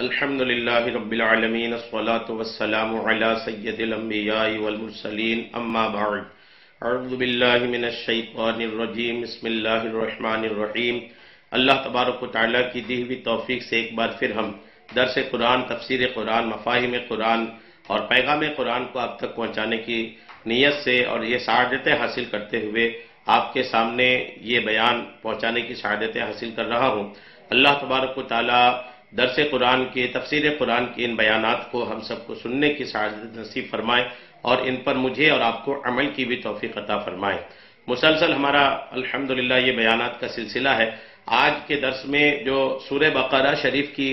الحمد للہ رب العالمین الصلاة والسلام علی سید الانبیاء والمرسلین اما بعد اعوذ باللہ من الشیطان الرجیم بسم اللہ الرحمن الرحیم۔ اللہ تبارک و تعالیٰ کی دی ہوئی توفیق سے ایک بار پھر ہم درس قرآن، تفسیر قرآن، مفاہیم قرآن اور پیغام قرآن کو آپ تک پہنچانے کی نیت سے اور یہ سعادتیں حاصل کرتے ہوئے آپ کے سامنے یہ بیان پہنچانے کی سعادتیں حاصل کر رہا ہوں۔ اللہ تبارک و تعالیٰ درس قرآن کے، تفسیر قرآن کے ان بیانات کو ہم سب کو سننے کی سعادت نصیب فرمائے اور ان پر مجھے اور آپ کو عمل کی بھی توفیق عطا فرمائے۔ مسلسل ہمارا الحمدللہ یہ بیانات کا سلسلہ ہے۔ آج کے درس میں جو سورہ بقرہ شریف کی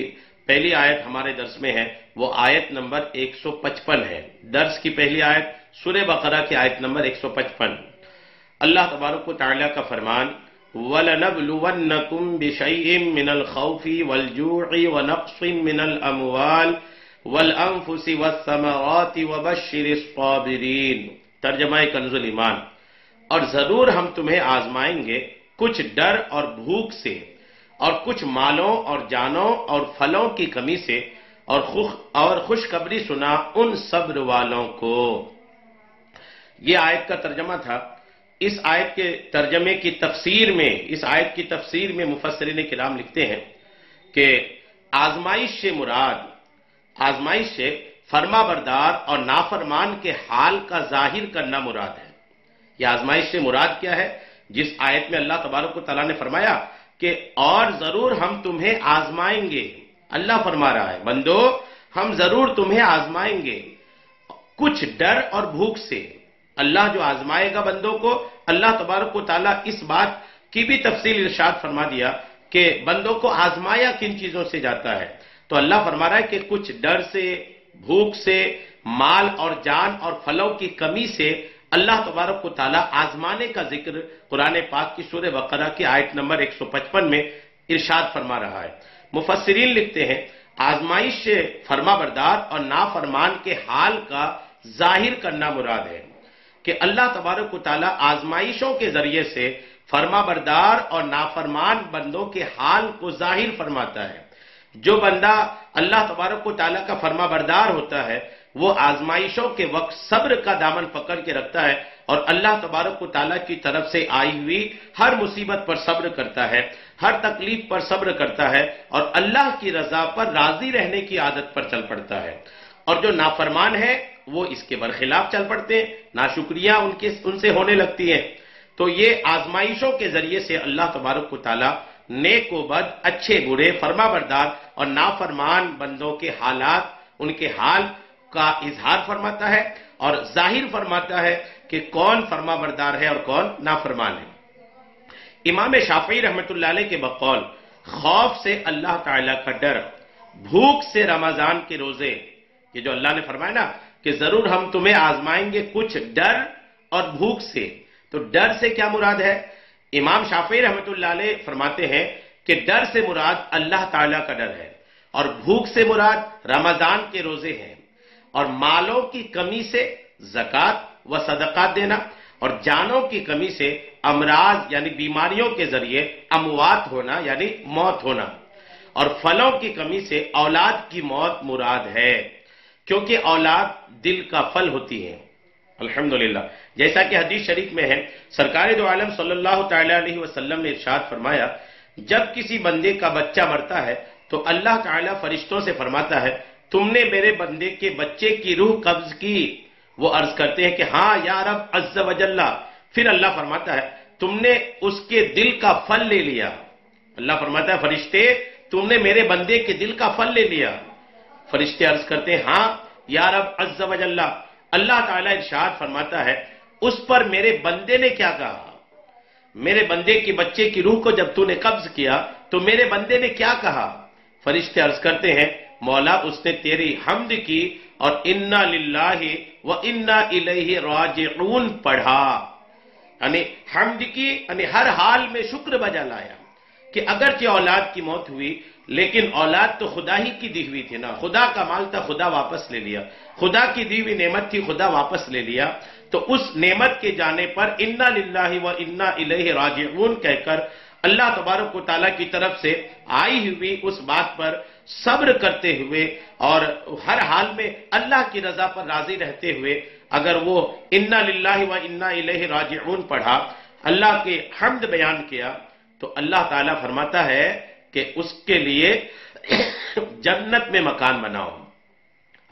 پہلی آیت ہمارے درس میں ہے وہ آیت نمبر 155 ہے۔ درس کی پہلی آیت سورہ بقرہ کی آیت نمبر 155۔ اللہ تبارک و تعالیٰ کا فرمان وَلَنَبْلُوَنَّكُمْ بِشَيْءٍ مِّنَ الْخَوْفِ وَالْجُوعِ وَنَقْصٍ مِّنَ الْأَمْوَالِ وَالْأَنفُسِ وَالثَّمَرَاتِ وَبَشِّرِ الصَّابِرِينَ۔ ترجمہ کنز ایمان۔ اور ضرور ہم تمہیں آزمائیں گے کچھ ڈر اور بھوک سے اور کچھ مالوں اور جانوں اور پھلوں کی کمی سے اور خوشخبری سنا ان صبر والوں کو۔ یہ آیت کا ترجمہ تھا۔ اس آیت کے ترجمے کی تفسیر میں، اس آیت کی تفسیر میں مفسرین کرام لکھتے ہیں کہ آزمائش سے مراد، آزمائش سے فرما بردار اور نافرمان کے حال کا ظاہر کرنا مراد ہے۔ یہ آزمائش سے مراد کیا ہے؟ جس آیت میں اللہ تبارک و تعالیٰ نے فرمایا کہ اور ضرور ہم تمہیں آزمائیں گے، اللہ فرما رہا ہے بندو ہم ضرور تمہیں آزمائیں گے کچھ ڈر اور بھوک سے۔ اللہ جو آزمائے گا بندوں کو، اللہ تبارک و تعالیٰ اس بات کی بھی تفصیل ارشاد فرما دیا کہ بندوں کو آزمایا کن چیزوں سے جاتا ہے۔ تو اللہ فرما رہا ہے کہ کچھ ڈر سے، بھوک سے، مال اور جان اور پھلوں کی کمی سے اللہ تبارک و تعالیٰ آزمانے کا ذکر قرآن پاک کی سورہ بقرہ کی آیت نمبر 155 میں ارشاد فرما رہا ہے۔ مفسرین لکھتے ہیں آزمائش سے فرما بردار اور نافرمان کے حال کا ظاہر کرنا مراد ہے کہ اللہ تبارک و تعالیٰ آزمائشوں کے ذریعے سے فرما بردار اور نافرمان بندوں کے حال کو ظاہر فرماتا ہے۔ جو بندہ اللہ تبارک و تعالیٰ کا فرما بردار ہوتا ہے وہ آزمائشوں کے وقت صبر کا دامن پکڑ کے رکھتا ہے اور اللہ تبارک و تعالیٰ کی طرف سے آئی ہوئی ہر مصیبت پر صبر کرتا ہے، ہر تکلیف پر صبر کرتا ہے اور اللہ کی رضا پر راضی رہنے کی عادت پر چل پڑتا ہے۔ اور جو نافرمان ہے وہ اس کے برخلاف چل پڑتے ہیں، ناشکریاں ان سے ہونے لگتی ہیں۔ تو یہ آزمائشوں کے ذریعے سے اللہ تبارک و تعالیٰ نیک و بد، اچھے برے، فرما بردار اور نافرمان بندوں کے حالات، ان کے حال کا اظہار فرماتا ہے اور ظاہر فرماتا ہے کہ کون فرما بردار ہے اور کون نافرمان ہے۔ امام شافعی رحمۃ اللہ علیہ کے بقول خوف سے اللہ تعالیٰ کا ڈر، بھوک سے رمضان کے روزے، یہ جو اللہ نے فرمایا نا کہ ضرور ہم تمہیں آزمائیں گے کچھ ڈر اور بھوک سے، تو ڈر سے کیا مراد ہے؟ امام شافعی رحمۃ اللہ علیہ فرماتے ہیں کہ ڈر سے مراد اللہ تعالیٰ کا ڈر ہے اور بھوک سے مراد رمضان کے روزے ہیں، اور مالوں کی کمی سے زکوٰۃ و صدقات دینا، اور جانوں کی کمی سے امراض یعنی بیماریوں کے ذریعے اموات ہونا یعنی موت ہونا، اور پھلوں کی کمی سے اولاد کی موت مراد ہے، کیونکہ اولاد دل کا پھل ہوتی ہے۔ الحمدللہ جیسا کہ حدیث شریف میں ہے، سرکار دو عالم صلی اللہ تعالیٰ علیہ وسلم نے ارشاد فرمایا جب کسی بندے کا بچہ مرتا ہے تو اللہ تعالیٰ فرشتوں سے فرماتا ہے تم نے میرے بندے کے بچے کی روح قبض کی؟ وہ عرض کرتے ہیں کہ ہاں یا رب عز و جل۔ پھر اللہ فرماتا ہے تم نے اس کے دل کا پھل لے لیا۔ اللہ فرماتا ہے فرشتے تم نے میرے بندے کے دل کا پھل لے لیا۔ فرشتے عرض کرتے ہیں ہاں یا رب عز و جل۔ اللہ تعالیٰ ارشاد فرماتا ہے اس پر میرے بندے نے کیا کہا؟ میرے بندے کی بچے کی روح کو جب تو نے قبض کیا تو میرے بندے نے کیا کہا؟ فرشتے عرض کرتے ہیں مولا اس نے تیری حمد کی اور انا للہ و انا الیہ راجعون پڑھا، یعنی حمد کی یعنی ہر حال میں شکر بجا لایا کہ اگرچہ اولاد کی موت ہوئی لیکن اولاد تو خدا ہی کی دی ہوئی تھی نا، خدا کا مال تھا خدا واپس لے لیا، خدا کی دی ہوئی نعمت تھی خدا واپس لے لیا، تو اس نعمت کے جانے پر انا للہ و انا الیہ راجعون کہہ کر اللہ تبارک و تعالیٰ کی طرف سے آئی ہوئی اس بات پر صبر کرتے ہوئے اور ہر حال میں اللہ کی رضا پر راضی رہتے ہوئے اگر وہ انا للہ و انا الیہ راجعون پڑھا، اللہ کے حمد بیان کیا، تو اللہ تعالیٰ فرماتا ہے کہ اس کے لیے جنت میں مکان بناؤ۔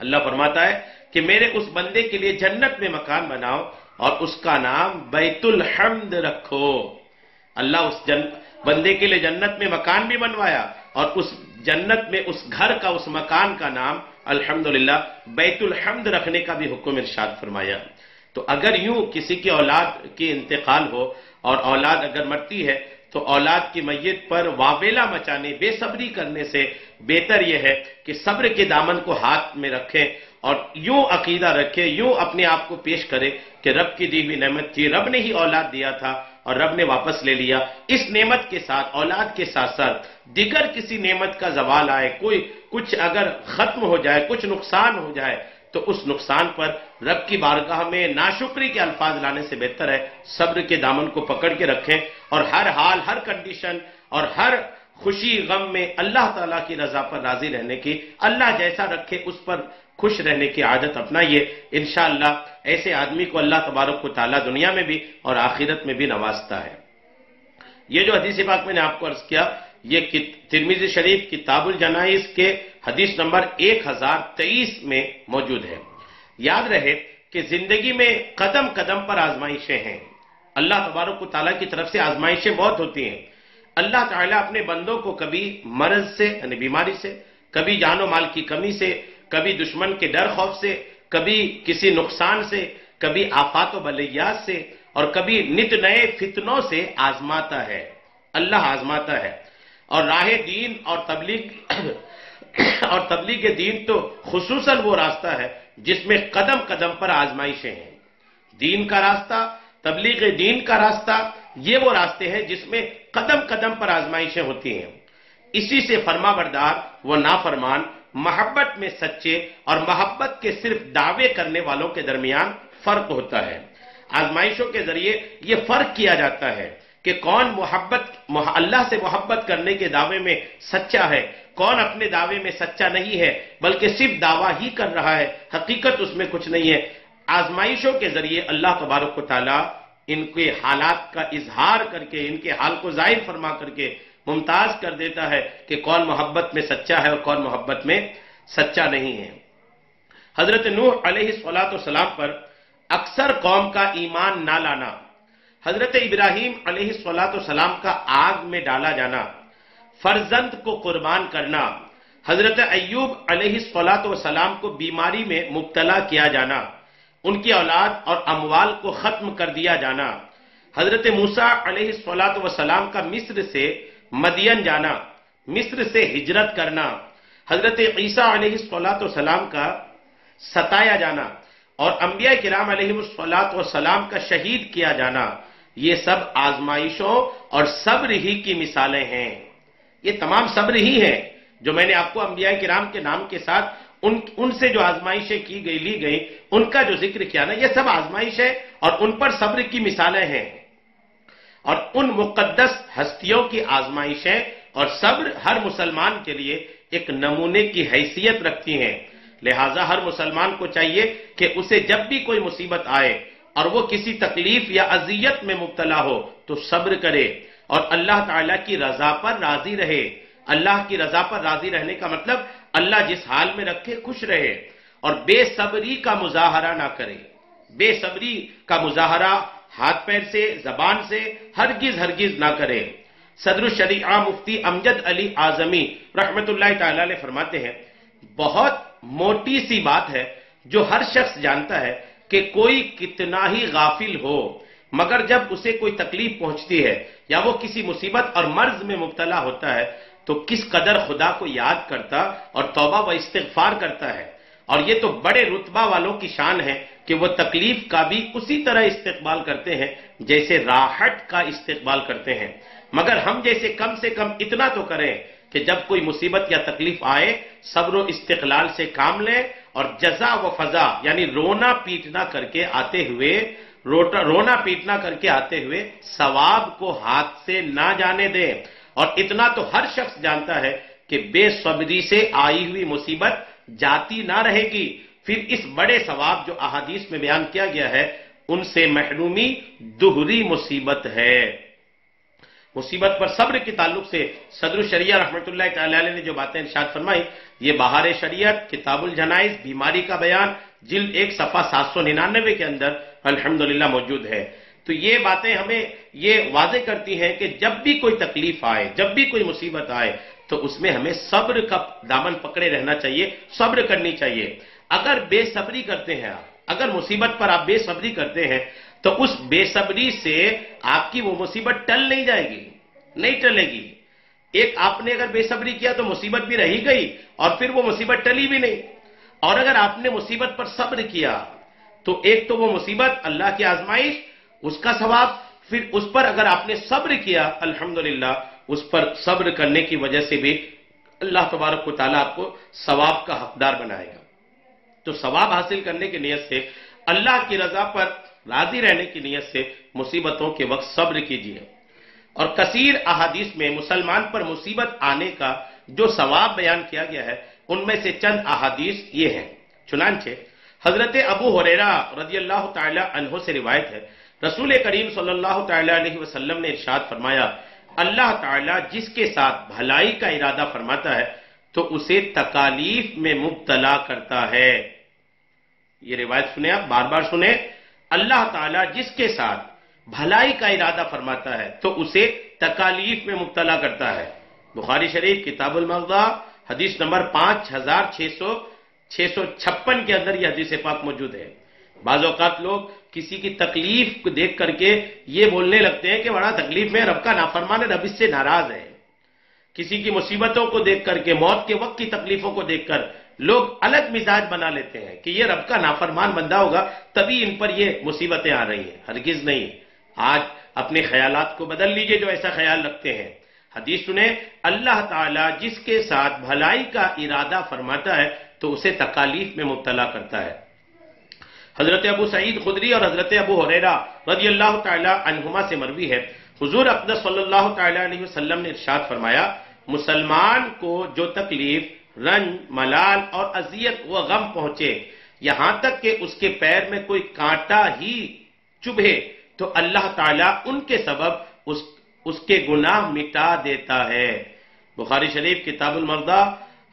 اللہ فرماتا ہے کہ میرے اس بندے کے لیے جنت میں مکان بناؤ اور اس کا نام بیت الحمد رکھو۔ اللہ اس بندے کے لیے جنت میں مکان بھی بنوایا اور اس جنت میں اس گھر کا، اس مکان کا نام الحمدللہ بیت الحمد رکھنے کا بھی حکم ارشاد فرمایا۔ تو اگر یوں کسی کی اولاد کی انتقال ہو اور اولاد اگر مرتی ہے تو اولاد کی میت پر واویلا مچانے، بے صبری کرنے سے بہتر یہ ہے کہ صبر کے دامن کو ہاتھ میں رکھیں اور یوں عقیدہ رکھے، یوں اپنے آپ کو پیش کرے کہ رب کی دی ہوئی نعمت تھی، رب نے ہی اولاد دیا تھا اور رب نے واپس لے لیا۔ اس نعمت کے ساتھ، اولاد کے ساتھ ساتھ دیگر کسی نعمت کا زوال آئے، کچھ اگر ختم ہو جائے، کچھ نقصان ہو جائے، تو اس نقصان پر رب کی بارگاہ میں ناشکری کے الفاظ لانے سے بہتر ہے صبر کے دامن کو پکڑ کے رکھیں اور ہر حال، ہر کنڈیشن اور ہر خوشی غم میں اللہ تعالیٰ کی رضا پر راضی رہنے کی، اللہ جیسا رکھے اس پر خوش رہنے کی عادت اپنائیے۔ انشاءاللہ ایسے آدمی کو اللہ تبارک و تعالیٰ دنیا میں بھی اور آخرت میں بھی نوازتا ہے۔ یہ جو حدیث پاک میں نے آپ کو عرض کیا، یہ ترمذی شریف کتاب الجنائز کے حدیث نمبر 1023 میں موجود ہے۔ یاد رہے کہ زندگی میں قدم قدم پر آزمائشیں ہیں۔ اللہ تبارک و تعالیٰ کی طرف سے آزمائشیں بہت ہوتی ہیں۔ اللہ تعالیٰ اپنے بندوں کو کبھی مرض سے یعنی بیماری سے، کبھی جان و مال کی کمی سے، کبھی دشمن کے ڈر خوف سے، کبھی کسی نقصان سے، کبھی آفات و بلیات سے اور کبھی نت نئے فتنوں سے آزماتا ہے۔ اللہ آزماتا ہے اور راہ دین اور تبلیغ دین تو خصوصاً وہ راستہ ہے جس میں قدم قدم پر آزمائشیں ہیں۔ دین کا راستہ، تبلیغ دین کا راستہ، یہ وہ راستے ہیں جس میں قدم قدم پر آزمائشیں ہوتی ہیں۔ اسی سے فرما بردار و نافرمان، محبت میں سچے اور محبت کے صرف دعوے کرنے والوں کے درمیان فرق ہوتا ہے۔ آزمائشوں کے ذریعے یہ فرق کیا جاتا ہے کہ کون اللہ سے محبت کرنے کے دعوے میں سچا ہے، کون اپنے دعوے میں سچا نہیں ہے بلکہ صرف دعویٰ ہی کر رہا ہے، حقیقت اس میں کچھ نہیں ہے۔ آزمائشوں کے ذریعے اللہ تبارک و تعالیٰ ان کے حالات کا اظہار کر کے، ان کے حال کو ظاہر فرما کر کے ممتاز کر دیتا ہے کہ کون محبت میں سچا ہے اور کون محبت میں سچا نہیں ہے۔ حضرت نوح علیہ السلام پر اکثر قوم کا ایمان نہ لانا، حضرت ابراہیم علیہ السلام کا آگ میں ڈالا جانا، فرزند کو قربان کرنا، حضرت ایوب علیہ السلام کو بیماری میں مبتلا کیا جانا، ان کی اولاد اور اموال کو ختم کر دیا جانا، حضرت موسیٰ علیہ السلام کا مصر سے مدین جانا، مصر سے ہجرت کرنا، حضرت عیسیٰ علیہ السلام کا ستایا جانا اور انبیاء کرام علیہ السلام کا شہید کیا جانا، یہ سب آزمائشوں اور صبر ہی کی مثالیں ہیں۔ یہ تمام صبر ہی ہیں جو میں نے آپ کو انبیاء کرام کے نام کے ساتھ ان سے جو آزمائشیں کی گئی، لی گئی، ان کا جو ذکر کیا نا، یہ سب آزمائش ہے اور ان پر صبر کی مثالیں ہیں۔ اور ان مقدس ہستیوں کی آزمائشیں اور صبر ہر مسلمان کے لیے ایک نمونے کی حیثیت رکھتی ہیں۔ لہٰذا ہر مسلمان کو چاہیے کہ اسے جب بھی کوئی مصیبت آئے اور وہ کسی تکلیف یا اذیت میں مبتلا ہو تو صبر کرے اور اللہ تعالیٰ کی رضا پر راضی رہے۔ اللہ کی رضا پر راضی رہنے کا مطلب اللہ جس حال میں رکھے خوش رہے اور بے صبری کا مظاہرہ نہ کرے۔ بے صبری کا مظاہرہ ہاتھ پیر سے، زبان سے ہرگز نہ کرے۔ صدر الشریعہ مفتی امجد علی اعظمی رحمت اللہ تعالیٰ علیہ فرماتے ہیں، بہت موٹی سی بات ہے جو ہر شخص جانتا ہے کہ کوئی کتنا ہی غافل ہو مگر جب اسے کوئی تکلیف پہنچتی ہے یا وہ کسی مصیبت اور مرض میں مبتلا ہوتا ہے تو کس قدر خدا کو یاد کرتا اور توبہ و استغفار کرتا ہے۔ اور یہ تو بڑے رتبہ والوں کی شان ہے کہ وہ تکلیف کا بھی اسی طرح استقبال کرتے ہیں جیسے راحت کا استقبال کرتے ہیں، مگر ہم جیسے کم سے کم اتنا تو کریں کہ جب کوئی مصیبت یا تکلیف آئے صبر و استقلال سے کام لیں اور جزا و فضا یعنی رونا پیٹنا کر کے آتے ہوئے ثواب کو ہاتھ سے نہ جانے دیں۔ اور اتنا تو ہر شخص جانتا ہے کہ بے صبری سے آئی ہوئی مصیبت جاتی نہ رہے گی، پھر اس بڑے ثواب جو احادیث میں بیان کیا گیا ہے ان سے محرومی دوہری مصیبت ہے۔ مصیبت پر صبر کے تعلق سے صدر الشریعہ رحمۃ اللہ تعالی علیہ نے جو باتیں ارشاد فرمائی، یہ بہار شریعت کتاب الجنائز بیماری کا بیان جلد 1 صفحہ 799 کے اندر الحمدللہ موجود ہے۔ تو یہ باتیں ہمیں یہ واضح کرتی ہیں کہ جب بھی کوئی تکلیف آئے، جب بھی کوئی مصیبت آئے تو اس میں ہمیں صبر کا دامن پکڑے رہنا چاہیے، صبر کرنی چاہیے۔ اگر بے صبری کرتے ہیں آپ، اگر مصیبت پر آپ بے صبری کرتے ہیں تو اس بے صبری سے آپ کی وہ مصیبت ٹل نہیں جائے گی، نہیں ٹلے گی۔ ایک آپ نے اگر بے صبری کیا تو مصیبت بھی رہی گئی اور پھر وہ مصیبت ٹلی بھی نہیں، اور اگر آپ نے مصیبت پر صبر کیا تو ایک تو وہ مصیبت اللہ کی آزمائش، اس کا ثواب، پھر اس پر اگر آپ نے صبر کیا الحمدللہ اس پر صبر کرنے کی وجہ سے بھی اللہ تبارک و تعالیٰ آپ کو ثواب کا حقدار بنائے گا۔ تو ثواب حاصل کرنے کی نیت سے، اللہ کی رضا پر راضی رہنے کی نیت سے مصیبتوں کے وقت صبر کیجیے۔ اور کثیر احادیث میں مسلمان پر مصیبت آنے کا جو ثواب بیان کیا گیا ہے ان میں سے چند احادیث یہ ہیں۔ چنانچہ حضرت ابو ہریرہ رضی اللہ تعالی عنہ سے روایت ہے، رسول کریم صلی اللہ تعالی علیہ وسلم نے ارشاد فرمایا، اللہ تعالیٰ جس کے ساتھ بھلائی کا ارادہ فرماتا ہے تو اسے تکالیف میں مبتلا کرتا ہے۔ یہ روایت سنیں، آپ بار بار سنیں، اللہ تعالیٰ جس کے ساتھ بھلائی کا ارادہ فرماتا ہے تو اسے تکالیف میں مبتلا کرتا ہے۔ بخاری شریف کتاب المغزا حدیث نمبر 5656 کے اندر یہ حدیث پاک موجود ہے۔ بعض اوقات لوگ کسی کی تکلیف کو دیکھ کر کے یہ بولنے لگتے ہیں کہ بڑا تکلیف میں رب کا نافرمان ہے، رب اس سے ناراض ہے۔ کسی کی مصیبتوں کو دیکھ کر کے، موت کے وقت کی تکلیفوں کو دیکھ کر لوگ الگ مزاج بنا لیتے ہیں کہ یہ رب کا نافرمان بندہ ہوگا تبھی ان پر یہ مصیبتیں آ رہی ہیں۔ ہرگز نہیں۔ آج اپنے خیالات کو بدل لیجئے جو ایسا خیال رکھتے ہیں۔ حدیث سنیں، اللہ تعالیٰ جس کے ساتھ بھلائی کا ارادہ فرماتا ہے تو اسے تکالیف میں مبتلا کرتا ہے۔ حضرت ابو سعید خدری اور حضرت ابو ہریرہ رضی اللہ تعالی عنہما سے مروی ہے، حضور اقدس صلی اللہ تعالی علیہ وسلم نے ارشاد فرمایا، مسلمان کو جو تکلیف، رنج، ملال اور اذیت و غم پہنچے، یہاں تک کہ اس کے پیر میں کوئی کانٹا ہی چبھے تو اللہ تعالیٰ ان کے سبب اس کے گناہ مٹا دیتا ہے۔ بخاری شریف کتاب المغزا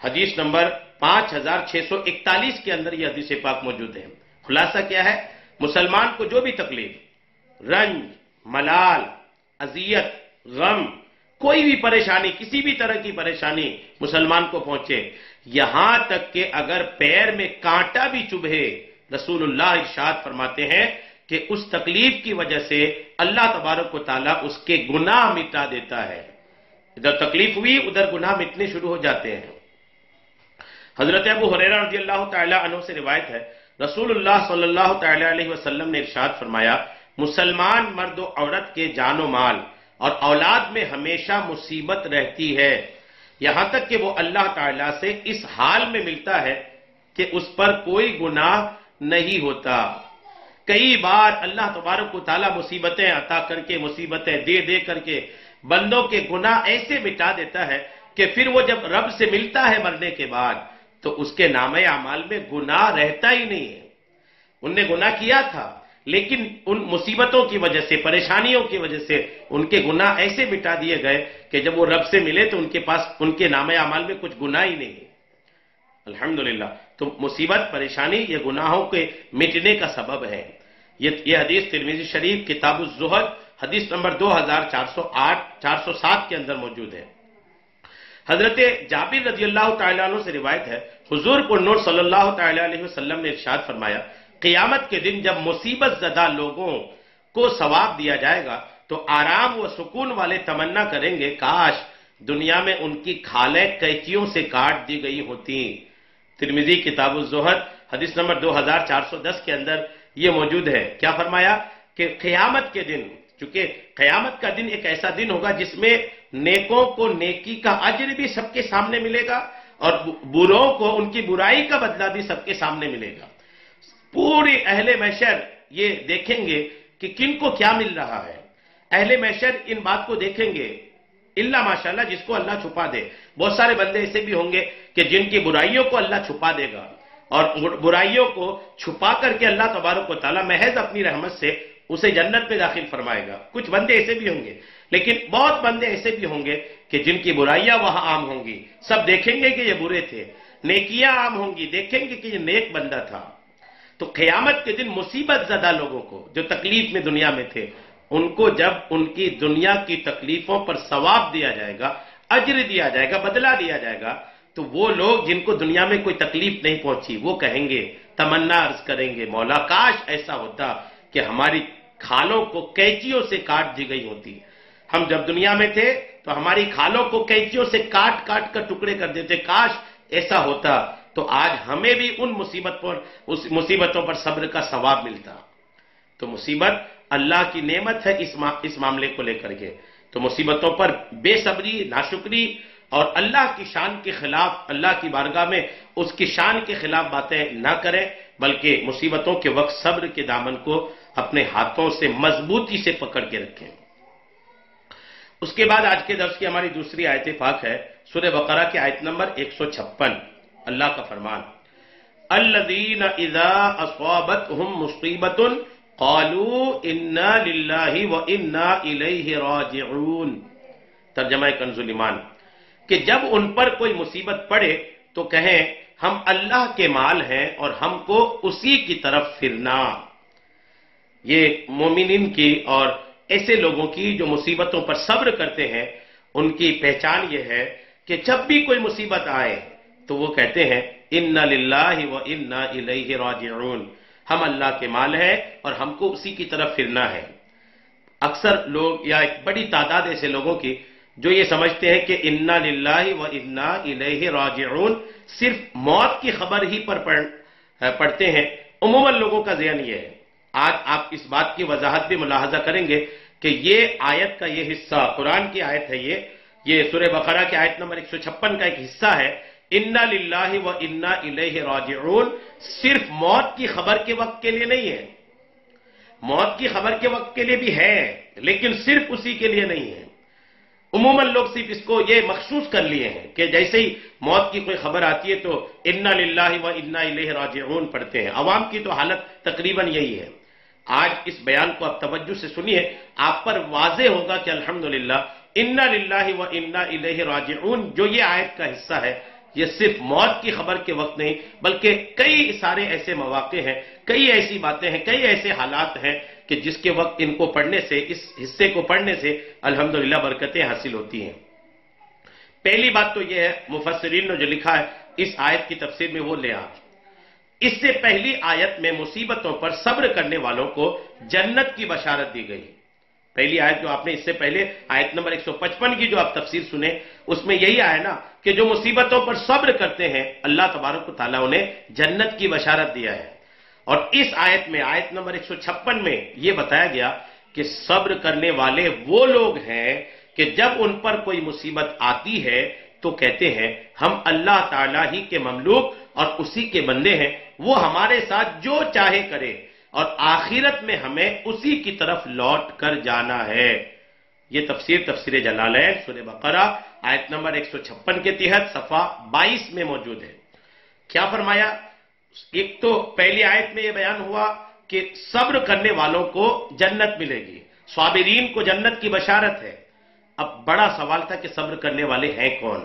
حدیث نمبر 5641 کے اندر یہ حدیث پاک موجود ہے۔ خلاصہ کیا ہے؟ مسلمان کو جو بھی تکلیف، رنج، ملال، اذیت، غم، کوئی بھی پریشانی، کسی بھی طرح کی پریشانی مسلمان کو پہنچے، یہاں تک کہ اگر پیر میں کانٹا بھی چبھے، رسول اللہ ارشاد فرماتے ہیں کہ اس تکلیف کی وجہ سے اللہ تبارک و تعالیٰ اس کے گناہ مٹا دیتا ہے۔ ادھر تکلیف ہوئی، ادھر گناہ مٹنے شروع ہو جاتے ہیں۔ حضرت ابو ہریرہ رضی اللہ تعالی عنہ سے روایت ہے، رسول اللہ صلی اللہ تعالی علیہ وسلم نے ارشاد فرمایا، مسلمان مرد و عورت کے جان و مال اور اولاد میں ہمیشہ مصیبت رہتی ہے، یہاں تک کہ وہ اللہ تعالیٰ سے اس حال میں ملتا ہے کہ اس پر کوئی گناہ نہیں ہوتا۔ کئی بار اللہ تبارک و تعالیٰ مصیبتیں عطا کر کے، مصیبتیں دے دے کر کے بندوں کے گناہ ایسے مٹا دیتا ہے کہ پھر وہ جب رب سے ملتا ہے مرنے کے بعد تو اس کے نامہ اعمال میں گناہ رہتا ہی نہیں ہے۔ ان نے گناہ کیا تھا لیکن ان مصیبتوں کی وجہ سے، پریشانیوں کی وجہ سے ان کے گناہ ایسے مٹا دیے گئے کہ جب وہ رب سے ملے تو ان کے پاس، ان کے نامہ اعمال میں کچھ گناہ ہی نہیں ہے۔ الحمدللہ۔ تو مصیبت، پریشانی یہ گناہوں کے مٹنے کا سبب ہے۔ یہ حدیث ترمذی شریف کتاب الزہد حدیث نمبر 2407 کے اندر موجود ہے۔ حضرت جابر رضی اللہ تعالیٰ عنہ سے روایت ہے، حضور نور صلی اللہ تعالیٰ علیہ وسلم نے ارشاد فرمایا، قیامت کے دن جب مصیبت زدہ لوگوں کو ثواب دیا جائے گا تو آرام و سکون والے تمنا کریں گے، کاش دنیا میں ان کی کھالیں قینچیوں سے کاٹ دی گئی ہوتی۔ ترمذی کتاب الزہد حدیث نمبر 2410 کے اندر یہ موجود ہے۔ کیا فرمایا کہ قیامت کے دن، چونکہ قیامت کا دن ایک ایسا دن ہوگا جس میں نیکوں کو نیکی کا اجر بھی سب کے سامنے ملے گا اور بروں کو ان کی برائی کا بدلہ بھی سب کے سامنے ملے گا۔ پوری اہل محشر یہ دیکھیں گے کہ کن کو کیا مل رہا ہے۔ اہل محشر ان بات کو دیکھیں گے الا ماشاءاللہ جس کو اللہ چھپا دے. بہت سارے بندے ایسے بھی ہوں گے کہ جن کی برائیوں کو اللہ چھپا دے گا، اور برائیوں کو چھپا کر کے اللہ تبارک و تعالیٰ محض اپنی رحمت سے اسے جنت میں داخل فرمائے گا. کچھ بندے ایسے بھی ہوں گے، لیکن بہت بندے ایسے بھی ہوں گے کہ جن کی برائیاں وہاں عام ہوں گی. سب دیکھیں گے کہ یہ برے تھے. نیکیاں عام ہوں گی، دیکھیں گے کہ یہ نیک بندہ تھا. تو قیامت کے دن مصیبت زدہ لوگوں کو جو تکلیف میں دنیا میں تھے، ان کو جب ان کی دنیا کی تکلیفوں پر ثواب دیا جائے گا، اجر دیا جائے گا، بدلہ دیا جائے گا، تو وہ لوگ جن کو دنیا میں کوئی تکلیف نہیں پہنچی وہ کہیں گے، تمنا عرض کریں گے، مولا کاش ایسا ہوتا کہ ہماری کھالوں کو کینچیوں سے کاٹ دی گئی ہوتی. ہم جب دنیا میں تھے تو ہماری کھالوں کو کینچیوں سے کاٹ کاٹ کر ٹکڑے کر دیتے، کاش ایسا ہوتا تو آج ہمیں بھی ان مصیبتوں پر صبر کا ثواب ملتا. تو مصیبت اللہ کی نعمت ہے اس معاملے کو لے کر کے. تو مصیبتوں پر بے صبری، ناشکری اور اللہ کی شان کے خلاف، اللہ کی بارگاہ میں اس کی شان کے خلاف باتیں نہ کریں، بلکہ مصیبتوں کے وقت صبر کے دامن کو اپنے ہاتھوں سے مضبوطی سے پکڑ کے رکھیں. اس کے بعد آج کے درس کی ہماری دوسری آیت پاک ہے سورہ بقرہ کی آیت نمبر 156. اللہ کا فرمان، الذین اذا اصابتهم مصیبۃ قالوا انا للہ وانا الیہ راجعون. ترجمہ کنز الایمان، کہ جب ان پر کوئی مصیبت پڑے تو کہیں ہم اللہ کے مال ہیں اور ہم کو اسی کی طرف پھرنا. یہ مومنین کی اور ایسے لوگوں کی جو مصیبتوں پر صبر کرتے ہیں ان کی پہچان یہ ہے کہ جب بھی کوئی مصیبت آئے تو وہ کہتے ہیں انا للہ وانا الیہ راجعون، ہم اللہ کے مال ہیں اور ہم کو اسی کی طرف پھرنا ہے. اکثر لوگ یا ایک بڑی تعداد ایسے لوگوں کی جو یہ سمجھتے ہیں کہ انا للہ وانا الیہ راجعون صرف موت کی خبر ہی پر پڑھتے ہیں. عموماً لوگوں کا ذہن یہ ہے. آج آپ اس بات کی وضاحت بھی ملاحظہ کریں گے کہ یہ آیت کا یہ حصہ، قرآن کی آیت ہے، یہ سورہ بقرہ کی آیت نمبر 156 کا ایک حصہ ہے. انا للہ وانا الیہ راجعون صرف موت کی خبر کے وقت کے لیے نہیں ہے. موت کی خبر کے وقت کے لیے بھی ہے، لیکن صرف اسی کے لیے نہیں ہے. عموماً لوگ صرف اس کو یہ مخصوص کر لیے ہیں کہ جیسے ہی موت کی کوئی خبر آتی ہے تو انا للہ وانا الیہ راجعون پڑھتے ہیں. عوام کی تو حالت تقریباً یہی ہے. آج اس بیان کو آپ توجہ سے سنیے، آپ پر واضح ہوگا کہ الحمدللہ انا للہ وانا الیہ راجعون جو یہ آیت کا حصہ ہے، یہ صرف موت کی خبر کے وقت نہیں بلکہ کئی سارے ایسے مواقع ہیں، کئی ایسی باتیں ہیں، کئی ایسے حالات ہیں کہ جس کے وقت ان کو پڑھنے سے، اس حصے کو پڑھنے سے الحمدللہ برکتیں حاصل ہوتی ہیں. پہلی بات تو یہ ہے، مفسرین نے جو لکھا ہے اس آیت کی تفسیر میں وہ لے آ. اس سے پہلی آیت میں مصیبتوں پر صبر کرنے والوں کو جنت کی بشارت دی گئی. پہلی آیت جو آپ نے اس سے پہلے آیت نمبر 155 کی جو آپ تفسیر سنے اس میں یہی آیا نا کہ جو مصیبتوں پر صبر کرتے ہیں اللہ تبارک و تعالیٰ انہیں جنت کی بشارت دیا ہے. اور اس آیت میں آیت نمبر 156 میں یہ بتایا گیا کہ صبر کرنے والے وہ لوگ ہیں کہ جب ان پر کوئی مصیبت آتی ہے تو کہتے ہیں ہم اللہ تعالیٰ ہی کے مملوک اور اسی کے بندے ہیں، وہ ہمارے ساتھ جو چاہے کرے اور آخرت میں ہمیں اسی کی طرف لوٹ کر جانا ہے. یہ تفسیر جلالین سورہ بقرہ آیت نمبر 156 کے تحت صفحہ 22 میں موجود ہے. کیا فرمایا؟ ایک تو پہلی آیت میں یہ بیان ہوا کہ صبر کرنے والوں کو جنت ملے گی، صابرین کو جنت کی بشارت ہے. اب بڑا سوال تھا کہ صبر کرنے والے ہیں کون؟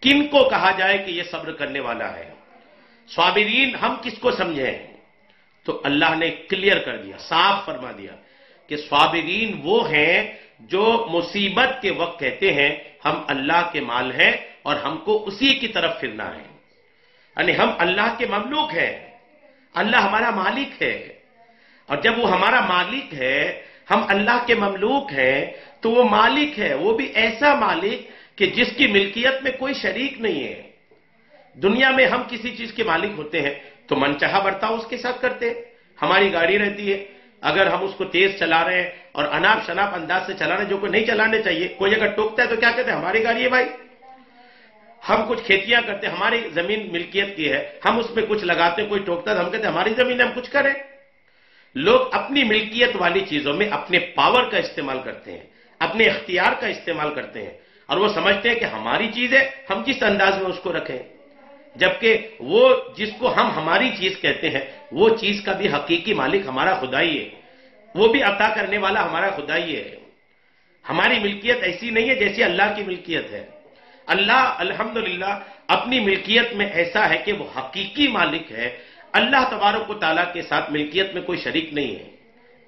کن کو کہا جائے کہ یہ صبر کرنے والا ہے؟ صابرین ہم کس کو سمجھیں؟ تو اللہ نے کلیئر کر دیا، صاف فرما دیا کہ صابرین وہ ہیں جو مصیبت کے وقت کہتے ہیں ہم اللہ کے مال ہیں اور ہم کو اسی کی طرف پھرنا ہے. یعنی ہم اللہ کے مملوک ہیں، اللہ ہمارا مالک ہے، اور جب وہ ہمارا مالک ہے، ہم اللہ کے مملوک ہیں، تو وہ مالک ہے، وہ بھی ایسا مالک کہ جس کی ملکیت میں کوئی شریک نہیں ہے. دنیا میں ہم کسی چیز کے مالک ہوتے ہیں تو من چاہا برتاؤ اس کے ساتھ کرتے ہیں. ہماری گاڑی رہتی ہے، اگر ہم اس کو تیز چلا رہے ہیں اور اناپ شناپ انداز سے چلا رہے ہیں جو کوئی نہیں چلانے چاہیے، کوئی اگر ٹوکتا ہے تو کیا کہتے ہیں ہماری گاڑی ہے بھائی. ہم کچھ کھیتیاں کرتے ہیں، ہماری زمین ملکیت کی ہے، ہم اس میں کچھ لگاتے ہیں، کوئی ٹوکتا ہے تو ہم کہتے ہیں ہماری زمین ہے ہم کچھ کریں. لوگ اپنی ملکیت والی چیزوں میں اپنے پاور کا استعمال کرتے ہیں، اپنے اختیار کا استعمال کرتے ہیں اور وہ سمجھتے ہیں کہ ہماری چیز ہے، ہم جس انداز میں اس کو رکھیں، جبکہ وہ جس کو ہم ہماری چیز کہتے ہیں وہ چیز کا بھی حقیقی مالک ہمارا خدا ہی ہے، وہ بھی عطا کرنے والا ہمارا خدا ہی ہے۔ ہماری ملکیت ایسی نہیں ہے جیسی اللہ کی ملکیت ہے۔ اللہ الحمدللہ اپنی ملکیت میں ایسا ہے کہ وہ حقیقی مالک ہے، اللہ تبارک و تعالیٰ کے ساتھ ملکیت میں کوئی شریک نہیں ہے،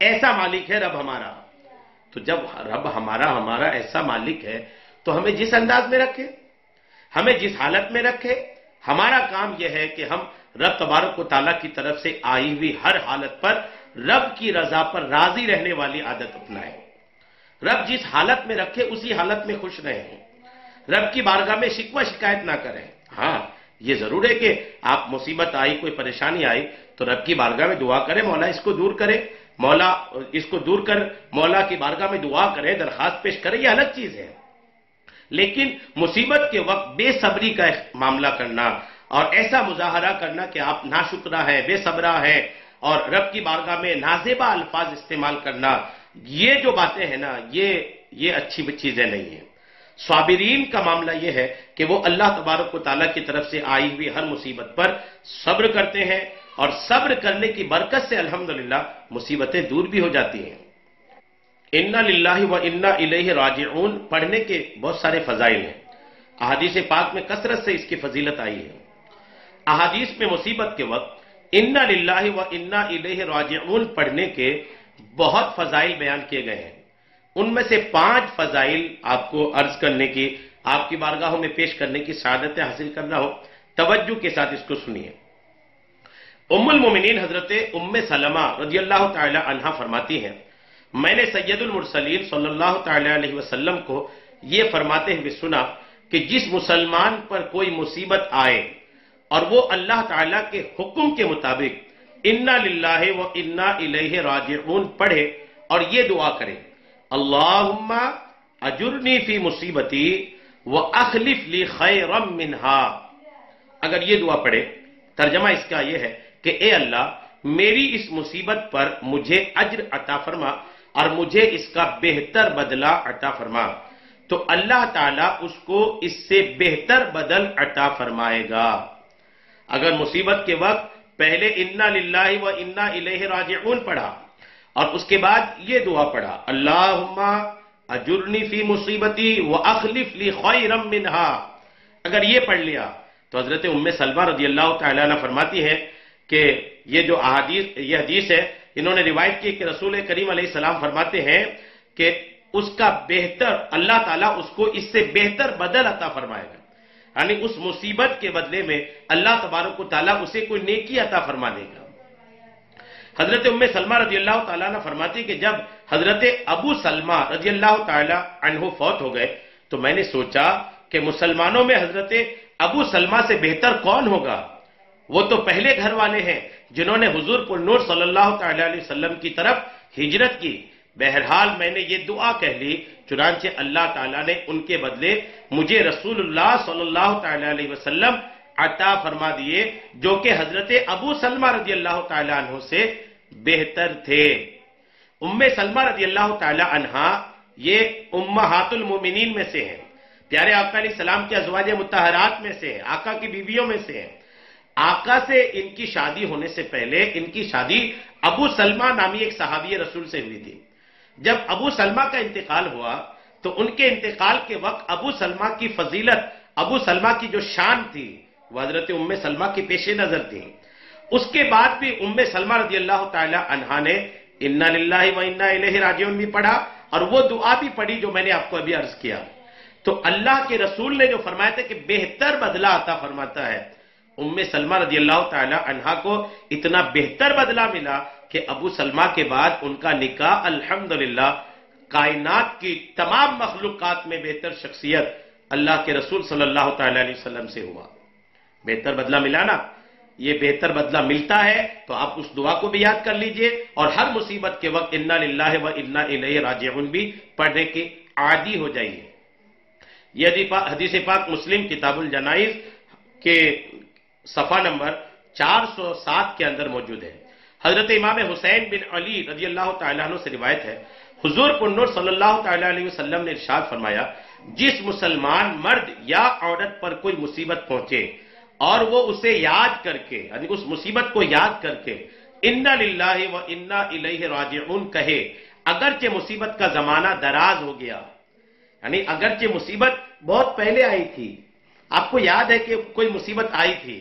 ایسا مالک ہے رب ہمارا۔ تو جب رب ہمارا ایسا مالک ہے تو ہمیں جس انداز میں رکھے، ہمیں جس حالت میں رکھے، ہمارا کام یہ ہے کہ ہم رب تبارک و تعالیٰ کی طرف سے آئی ہوئی ہر حالت پر رب کی رضا پر راضی رہنے والی عادت اپنائیں۔ رب جس حالت میں رکھے اسی حالت میں خوش رہیں، رب کی بارگاہ میں شکوہ شکایت نہ کریں۔ ہاں یہ ضرور ہے کہ آپ مصیبت آئی، کوئی پریشانی آئی تو رب کی بارگاہ میں دعا کریں، مولا اس کو دور کرے، مولا اس کو دور کر، مولا کی بارگاہ میں دعا کریں، درخواست پیش کریں، یہ الگ چیز ہے۔ لیکن مصیبت کے وقت بے صبری کا معاملہ کرنا اور ایسا مظاہرہ کرنا کہ آپ ناشکرہ ہیں، بے صبرہ ہیں اور رب کی بارگاہ میں نازیبہ الفاظ استعمال کرنا، یہ جو باتیں ہیں نا یہ اچھی چیزیں نہیں ہیں۔ صابرین کا معاملہ یہ ہے کہ وہ اللہ تبارک و تعالیٰ کی طرف سے آئی ہوئی ہر مصیبت پر صبر کرتے ہیں اور صبر کرنے کی برکت سے الحمدللہ مصیبتیں دور بھی ہو جاتی ہیں۔ انا للہ و انا الیہ راجعون پڑھنے کے بہت سارے فضائل ہیں، احادیث پاک میں کثرت سے اس کی فضیلت آئی ہے۔ احادیث میں مصیبت کے وقت انا للہ و انا الیہ راجعون پڑھنے کے بہت فضائل بیان کیے گئے ہیں۔ ان میں سے 5 فضائل آپ کو عرض کرنے کی، آپ کی بارگاہوں میں پیش کرنے کی سعادت حاصل کرنا ہو، توجہ کے ساتھ اس کو سنیے۔ ام المومنین حضرت ام سلمہ رضی اللہ تعالی عنہا فرماتی ہیں، میں نے سید المرسلین صلی اللہ تعالی علیہ وسلم کو یہ فرماتے ہوئے سنا کہ جس مسلمان پر کوئی مصیبت آئے اور وہ اللہ تعالیٰ کے حکم کے مطابق انا للہ و انا الیہ راجعون پڑھے اور یہ دعا کرے، اللہم اجرنی فی مصیبتی واخلف لی خیرا منہا۔ اگر یہ دعا پڑھے، ترجمہ اس کا یہ ہے کہ اے اللہ میری اس مصیبت پر مجھے اجر عطا فرما اور مجھے اس کا بہتر بدلہ عطا فرما، تو اللہ تعالیٰ اس کو اس سے بہتر بدل عطا فرمائے گا۔ اگر مصیبت کے وقت پہلے انا للہ و انا الیہ راجعون پڑھا اور اس کے بعد یہ دعا پڑھا، اللہم اجرنی فی مصیبتی واخلف لی خیرا منہا، اگر یہ پڑھ لیا تو حضرت ام سلمہ رضی اللہ تعالیٰ عنہ فرماتی ہے کہ یہ حدیث ہے، انہوں نے روایت کی کہ رسول کریم علیہ السلام فرماتے ہیں کہ اس کا بہتر اللہ تعالیٰ اس کو اس سے بہتر بدل عطا فرمائے گا، یعنی اس مصیبت کے بدلے میں اللہ تبارک و تعالیٰ اسے کوئی نیکی عطا فرما دے گا۔ حضرت ام سلمہ رضی اللہ تعالیٰ عنہ فرماتی کہ جب حضرت ابو سلمہ رضی اللہ تعالیٰ عنہ فوت ہو گئے تو میں نے سوچا کہ مسلمانوں میں حضرت ابو سلمہ سے بہتر کون ہوگا، وہ تو پہلے گھر والے ہیں جنہوں نے حضور پر نور صلی اللہ تعالیٰ علیہ وسلم کی طرف ہجرت کی۔ بہرحال میں نے یہ دعا کہہ لی، چنانچہ اللہ تعالیٰ نے ان کے بدلے مجھے رسول اللہ صلی اللہ تعالیٰ علیہ وسلم عطا فرما دیے، جو کہ حضرت ابو سلمہ رضی اللہ تعالیٰ عنہ سے بہتر تھے۔ ام سلمہ رضی اللہ تعالیٰ عنہ یہ امہات المومنین میں سے ہیں، پیارے آقا علیہ السلام کے ازواج مطہرات میں سے ہیں، آقا کی بیویوں میں سے ہیں۔ آقا سے ان کی شادی ہونے سے پہلے ان کی شادی ابو سلمہ نامی ایک صحابی رسول سے ہوئی تھی۔ جب ابو سلمہ کا انتقال ہوا تو ان کے انتقال کے وقت ابو سلمہ کی فضیلت، ابو سلمہ کی جو شان تھی وہ حضرت ام سلمہ کی پیش نظر تھی۔ اس کے بعد بھی ام سلمہ رضی اللہ تعالی عنہا نے انا للہ و انا الیہ راجعون بھی پڑھا اور وہ دعا بھی پڑھی جو میں نے آپ کو ابھی عرض کیا۔ تو اللہ کے رسول نے جو فرمایا تھا کہ بہتر بدلہ عطا فرماتا ہے، ام سلمہ رضی اللہ تعالی عنہا کو اتنا بہتر بدلہ ملا کہ ابو سلمہ کے بعد ان کا نکاح الحمدللہ کائنات کی تمام مخلوقات میں بہتر شخصیت اللہ کے رسول صلی اللہ تعالی علیہ وسلم سے ہوا۔ بہتر بدلہ ملا نا، یہ بہتر بدلہ ملتا ہے تو آپ اس دعا کو بھی یاد کر لیجئے اور ہر مصیبت کے وقت انا للہ و انا الیہ راجعون بھی پڑھنے کے عادی ہو جائیے۔ یہ حدیث پاک مسلم کتاب الجنائز کے صفحہ نمبر 407 کے اندر موجود ہے۔ حضرت امام حسین بن علی رضی اللہ تعالیٰ عنہ سے روایت ہے، حضور پنور صلی اللہ تعالی علیہ وسلم نے ارشاد فرمایا، جس مسلمان مرد یا عورت پر کوئی مصیبت پہنچے اور وہ اسے یاد کر کے، یعنی اس مصیبت کو یاد کر کے انا للہ و انا الیہ راجعون کہے، اگرچہ مصیبت کا زمانہ دراز ہو گیا، یعنی اگرچہ مصیبت بہت پہلے آئی تھی، آپ کو یاد ہے کہ کوئی مصیبت آئی تھی،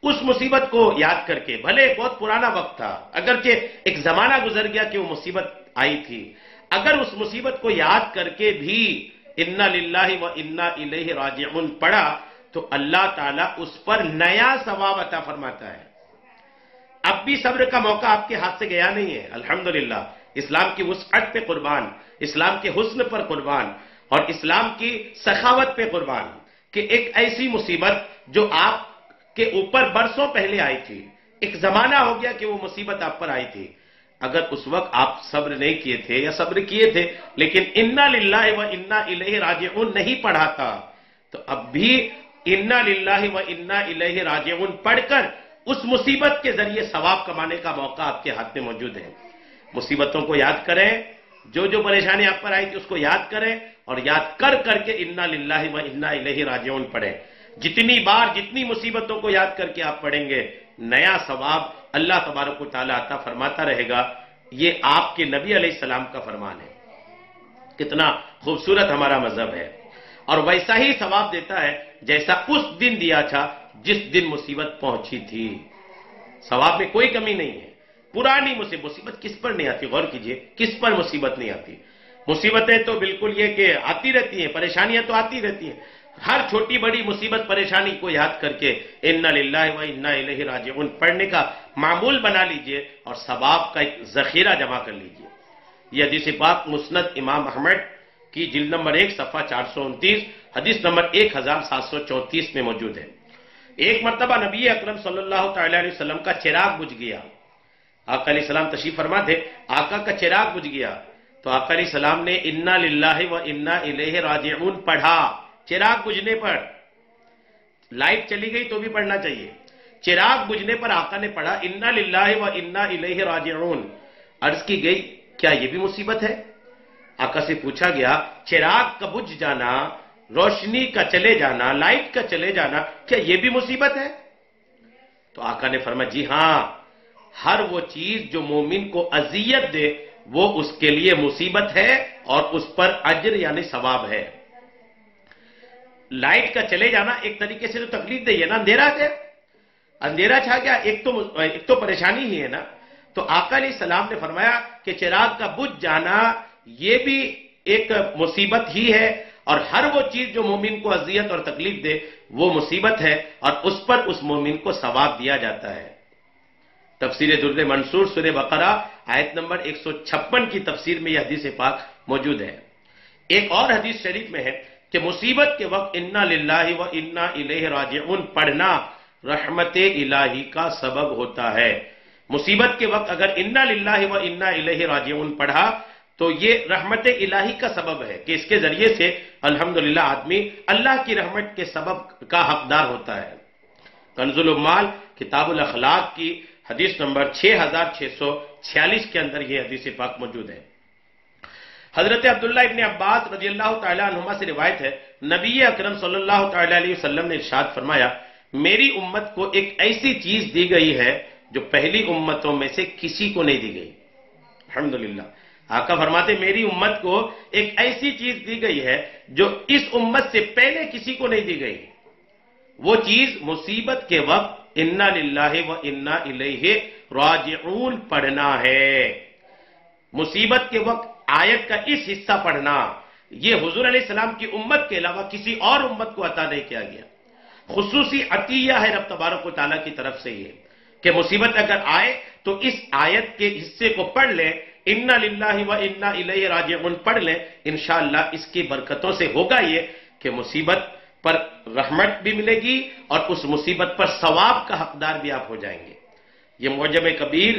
اس مصیبت کو یاد کر کے، بھلے بہت پرانا وقت تھا، اگرچہ ایک زمانہ گزر گیا کہ وہ مصیبت آئی تھی، اگر اس مصیبت کو یاد کر کے بھی انا للہ و انا الیہ راجعون پڑھا تو اللہ تعالیٰ اس پر نیا ثواب عطا فرماتا ہے۔ اب بھی صبر کا موقع آپ کے ہاتھ سے گیا نہیں ہے، الحمدللہ، اسلام کی وسعت پہ قربان، اسلام کے حسن پر قربان، اور اسلام کی سخاوت پہ قربان، کہ ایک ایسی مصیبت جو آپ کے اوپر برسوں پہلے آئی تھی، ایک زمانہ ہو گیا کہ وہ مصیبت آپ پر آئی تھی، اگر اس وقت آپ صبر نہیں کیے تھے یا صبر کیے تھے لیکن انا للہ و انا الیہ راجعون نہیں پڑھا تھا، تو اب بھی انا للہ و انا الیہ راجعون پڑھ کر اس مصیبت کے ذریعے ثواب کمانے کا موقع آپ کے ہاتھ میں موجود ہے۔ مصیبتوں کو یاد کریں، جو پریشانی آپ پر آئی تھی اس کو یاد کریں، اور یاد کر کر کے انا للہ و انا الیہ راجعون پڑھیں۔ جتنی بار جتنی مصیبتوں کو یاد کر کے آپ پڑھیں گے، نیا ثواب اللہ تبارک و تعالیٰ عطا فرماتا رہے گا۔ یہ آپ کے نبی علیہ السلام کا فرمان ہے۔ کتنا خوبصورت ہمارا مذہب ہے، اور ویسا ہی ثواب دیتا ہے جیسا اس دن دیا تھا جس دن مصیبت پہنچی تھی۔ ثواب میں کوئی کمی نہیں ہے۔ پرانی مصیبت کس پر نہیں آتی؟ غور کیجئے، کس پر مصیبت نہیں آتی؟ مصیبتیں تو بالکل یہ کہ آتی رہتی ہیں، پریشانیاں تو آتی رہتی ہیں، ہر چھوٹی بڑی مصیبت پریشانی کو یاد کر کے انا للہ و انا الیہ راجعون پڑھنے کا معمول بنا لیجئے، اور ثواب کا ایک ذخیرہ جمع کر لیجئے۔ یہ حدیث پاک مسند امام احمد کی جلد نمبر 1 صفحہ 429، حدیث نمبر 1734 میں موجود ہے۔ ایک مرتبہ نبی اکرم صلی اللہ تعالی علیہ وسلم کا چراغ بجھ گیا۔ آقا علیہ السلام تشریف فرما تھے، آقا کا چراغ بجھ گیا تو آقا علیہ السلام نے انا للہ و انا الیہ راجعون پڑھا۔ چراغ بجھنے پر، لائٹ چلی گئی تو بھی پڑھنا چاہیے، چراغ بجھنے پر آقا نے پڑھا انا للہ و انا الیہ راجعون۔ عرض کی گئی کیا یہ بھی مصیبت ہے؟ آقا سے پوچھا گیا چراغ کا بجھ جانا، روشنی کا چلے جانا، لائٹ کا چلے جانا، کیا یہ بھی مصیبت ہے؟ تو آقا نے فرمایا جی ہاں، ہر وہ چیز جو مومن کو اذیت دے وہ اس کے لیے مصیبت ہے اور اس پر اجر یعنی ثواب ہے۔ لائٹ کا چلے جانا ایک طریقے سے تو تکلیف دہ ہے نا، اندھیرا چھا گیا، ایک تو پریشانی ہی ہے نا۔ تو آقا علیہ السلام نے فرمایا کہ چراغ کا بجھ جانا یہ بھی ایک مصیبت ہی ہے، اور ہر وہ چیز جو مومن کو اذیت اور تکلیف دے وہ مصیبت ہے، اور اس پر اس مومن کو ثواب دیا جاتا ہے۔ تفسیر در منصور سورہ بقرہ آیت نمبر 156 کی تفسیر میں یہ حدیث پاک موجود ہے۔ ایک اور حدیث شریف میں ہے کہ مصیبت کے وقت انا للہ و انا الیہ راجعون پڑھنا رحمت الہی کا سبب ہوتا ہے۔ مصیبت کے وقت اگر انا للہ و انا الیہ راجعون پڑھا تو یہ رحمت الہی کا سبب ہے کہ اس کے ذریعے سے الحمدللہ آدمی اللہ کی رحمت کے سبب کا حقدار ہوتا ہے۔ کنز العمال کتاب الاخلاق کی حدیث نمبر 6646 کے اندر یہ حدیث پاک موجود ہے۔ حضرت عبداللہ ابن عباس رضی اللہ تعالی عنہما سے روایت ہے، نبی اکرم صلی اللہ تعالی علیہ وسلم نے ارشاد فرمایا میری امت کو ایک ایسی چیز دی گئی ہے جو پہلی امتوں میں سے کسی کو نہیں دی گئی۔ الحمدللہ آقا فرماتے میری امت کو ایک ایسی چیز دی گئی ہے جو اس امت سے پہلے کسی کو نہیں دی گئی۔ وہ چیز مصیبت کے وقت انا للہ و انا الیہ راجعون پڑھنا ہے۔ مصیبت کے وقت آیت کا اس حصہ پڑھنا یہ حضور علیہ السلام کی امت کے علاوہ کسی اور امت کو عطا نہیں کیا گیا، خصوصی عطیہ ہے رب تبارک و تعالیٰ کی طرف سے یہ کہ مصیبت اگر آئے تو اس آیت کے حصے کو پڑھ لیں، انا للہ و انا الیہ راجعون پڑھ لیں، انشاءاللہ اس کی برکتوں سے ہوگا یہ کہ مصیبت پر رحمت بھی ملے گی اور اس مصیبت پر ثواب کا حقدار بھی آپ ہو جائیں گے۔ یہ معجم کبیر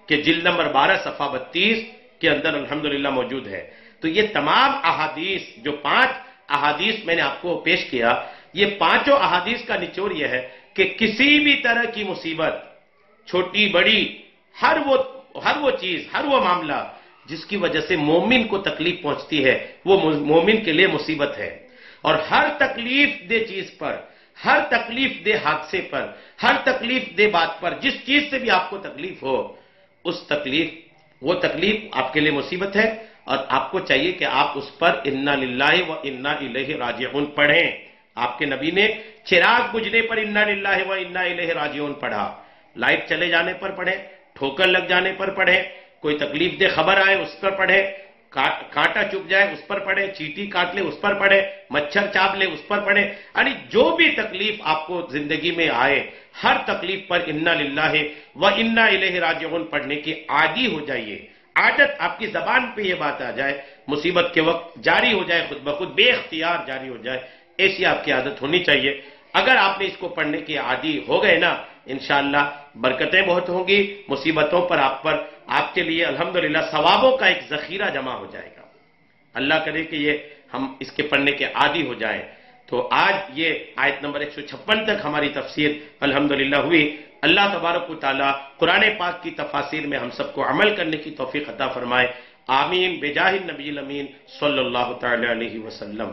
کے جلد نمبر 12 صفحہ 32 کے اندر الحمدللہ موجود ہے۔ تو یہ تمام احادیث جو 5 احادیث میں نے آپ کو پیش کیا، یہ 5 احادیث کا نچوڑ یہ ہے کہ کسی بھی طرح کی مصیبت چھوٹی بڑی ہر وہ چیز، ہر وہ معاملہ جس کی وجہ سے مومن کو تکلیف پہنچتی ہے وہ مومن کے لیے مصیبت ہے. اور ہر تکلیف دہ چیز پر، ہر تکلیف دہ حادثے پر، ہر تکلیف دہ بات پر، جس چیز سے بھی آپ کو تکلیف ہو، وہ تکلیف آپ کے لیے مصیبت ہے، اور آپ کو چاہیے کہ آپ اس پر انا للہ و انا الیہ راجعون پڑھیں. آپ کے نبی نے چراغ بجھنے پر انا للہ و انا الیہ راجعون پڑھا، لائٹ چلے جانے پر پڑھیں، ٹھوکر لگ جانے پر پڑھیں، کوئی تکلیف دہ خبر آئے اس پر پڑھیں، کانٹا چپ جائے اس پر پڑھیں، چیٹی کاٹ لے اس پر پڑھیں، مچھر چاپ لے اس پر پڑھیں. یعنی جو بھی تکلیف آپ کو زندگی میں آئے، ہر تکلیف پر انا للہ و انا الیہ راجعون پڑھنے کی عادی ہو جائیے. عادت آپ کی زبان پہ یہ بات آ جائے، مصیبت کے وقت جاری ہو جائے، خود بخود بے اختیار جاری ہو جائے. ایسی آپ کی عادت ہونی چاہیے. اگر آپ نے اس کو پڑھنے کی عادی ہو گئے نا، انشاءاللہ برکتیں بہت ہوں گی. مصیبتوں پر آپ کے لیے الحمدللہ ثوابوں کا ایک ذخیرہ جمع ہو جائے گا. اللہ کرے کہ یہ ہم اس کے پڑھنے کے عادی ہو جائیں. تو آج یہ آیت نمبر 156 تک ہماری تفسیر الحمدللہ ہوئی. اللہ تبارک و تعالی قرآن پاک کی تفاسیر میں ہم سب کو عمل کرنے کی توفیق عطا فرمائے. آمین بجاہ النبی الامین صلی اللہ تعالی علیہ وسلم.